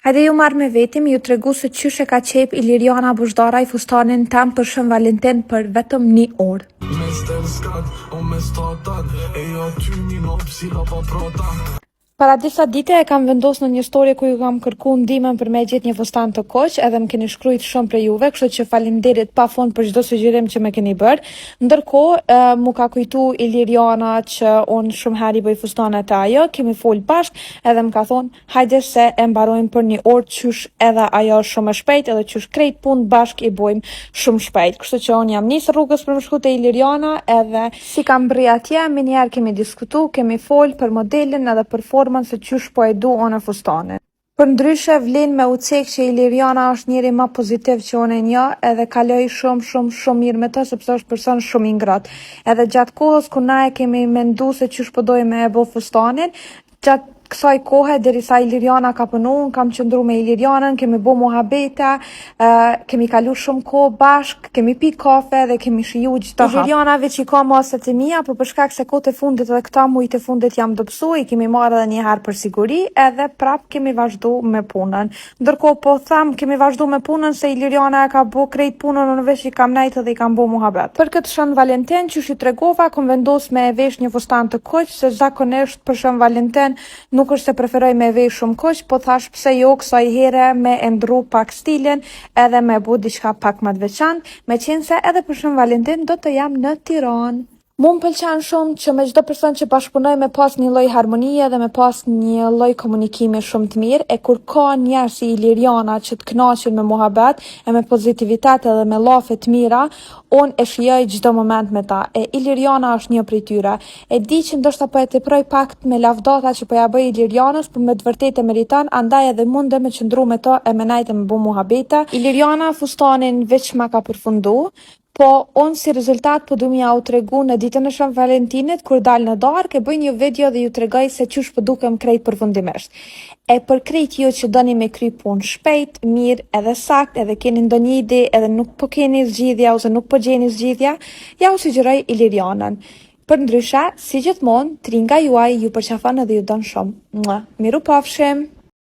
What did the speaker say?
Hajde ju marrë me vetim, ju tregu se qysh e ka qep Iliriana Bozhdara i fustanin tem për Shën Valentin për vetëm 1 orë. Para disa dite e kam vendosur në një story ku ju kam kërkuar ndihmën për me gjetë një fustan të koq, edhe më keni shkruajtur shumë për juve, kështu që faleminderit pafund për çdo sugjerim që më keni bërë. Ndërkohë, mu ka kujtu Iliriana që unë shumë herë i bëj fustanet e ajo, kemi fol bashk, edhe më ka thonë, hajde se e mbarojmë për 1 orë, qysh edhe ajo shumë e shpejt, edhe qysh krejt punë bashk i bojmë shumë shpejt. Kështu që unë jam nisë rrugës për më shku te Iliriana, edhe si kam bri atje, më njerë kemi diskutu, kemi fol për modelin edhe për se qysh po e du unë fustane. Për ndryshe vlen me u cek që Iliriana është njeri ma pozitiv që unë e nja, edhe kaloj shumë mirë me të, sepse është person shumë i ngratë. Edhe gjatë kohës ku na e kemi mendu se qysh po dojmë me e bo fustanin, gjatë kësaj kohe, derisa Iliriana ka punu, kam qëndru me Ilirianën, kemi bo muhabete, kemi kalu shumë kohë bashk, kemi pi kafe dhe kemi shiju gjithë hap. Iliriana veç i ka maset e mia, po për shkak se kohët e fundit dhe këta mujt e fundit jam dopsu, i kemi marrë edhe një herë për siguri, edhe prap kemi vazhdu me punën. Ndërkohë po them, kemi vazhdu me punën se Iliriana e ka bo krejt punën, unë veç i kam nejtë dhe i kam bo muhabet. Për këtë Shën Valentin, që shi tregova, kom vendos me e vesh një fustan të koq, se zakonisht për Shën Valentin nuk është se preferoj me vej shumë koq, po thash pse jo kësaj here me ndru pak stilin edhe me bu diçka pak më të veçantë, me qenë se edhe për Shën Valentin do të jam në Tiranë. Mu më pëlqen shumë që me çdo person që bashkëpunoj me pas një lloj harmonie dhe me pas një lloj komunikimi shumë të mirë, e kur ka njerëz si Iliriana që të kënaqen me muhabet e me pozitivitet edhe me llafe të mira, unë e shijoj çdo moment me ta. E Iliriana është një prej tyre. E di që ndoshta po e teproj pak me lavdata që po ja bëj Ilirianës, por me të vërtetë meriton, andaj edhe mundem me qëndru me to e me najtë me bu muhabete. Iliriana fustanin veç ma ka përfundu, po unë si rezultat po du m'ja u tregu në ditën e Shën Valentinit, kur dal në darkë, e bëj një video dhe ju tregoj se qysh po dukem krejt përfundimisht. E për krejt ju që doni me kry punë shpejt, mirë edhe sakt, edhe keni ndonjë ide, edhe nuk po keni zgjidhja ose nuk po gjeni zgjidhja, ja u sugjeroj Ilirianën. Për ndryshe, si gjithmonë, tringa juaj ju përqafon edhe ju don shumë. Miru pafshim!